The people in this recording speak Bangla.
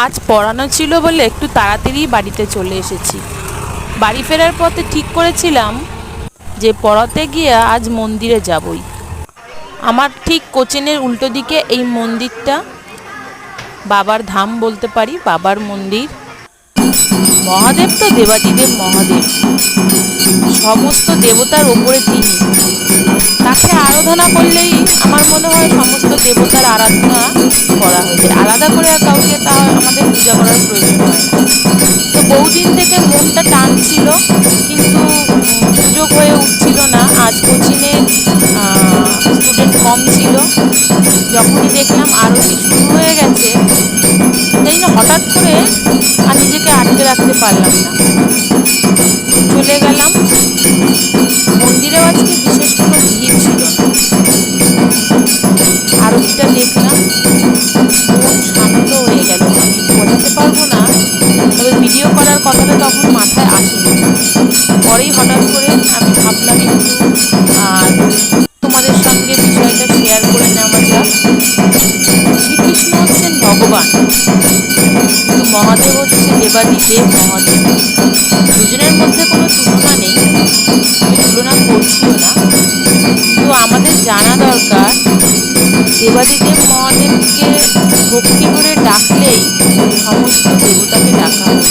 আজ পড়ানো ছিল বলে একটু তাড়াতাড়ি বাড়িতে চলে এসেছি। বাড়ি ফেরার পথে ঠিক করেছিলাম যে পড়াতে গিয়ে আজ মন্দিরে যাবই। আমার ঠিক কোচিনের উল্টো দিকে এই মন্দিরটা, বাবার ধাম বলতে পারি, বাবার মন্দির। মহাদেব তো দেবাদিদেব মহাদেব, সমস্ত দেবতার ওপরে তিনি। তাকে আরাধনা করলেই আমার মনে হয় সমস্ত দেবতার আরাধনা করা হয়েছে, আলাদা করে আর কাউকে তা আমাদের পূজা করার প্রয়োজন হয় না। তো বহুদিন থেকে মনটা টানছিল, কিন্তু সুযোগ হয়ে উঠছিল না। আজ কোচিনে স্টুডেন্ট কম ছিল, যখনই দেখলাম আরতি শুরু হয়ে গেছে, জানি না হঠাৎ করে আর নিজেকে আটকে রাখতে পারলাম না, চলে গেলাম। মন্দিরেও আজকে বিশেষ কোনো ভিড় ছিল না, আরতিটা দেখলাম, মন শান্ত হয়ে গেল। আমি বোঝাতে পারবো না, তবে ভিডিও করার কথাটা তখন মাথায় আসেনি। পরেই হঠাৎ করে আমি ভাবলাম একটু তোমাদের সঙ্গে বিষয়টা শেয়ার করে নেওয়া যাক। শ্রীকৃষ্ণ হচ্ছেন ভগবান, কিন্তু মহাদেব হচ্ছে দেবাদিদেব মহাদেব। দুজনের মধ্যে কোনো তুলনা নেই, আমি তুলনা করছিও না, কিন্তু আমাদের জানা দরকার দেবাদিদেব মহাদেবকে ভক্তি করে ডাকলেই সমস্ত দেবতাকে ডাকা হয়।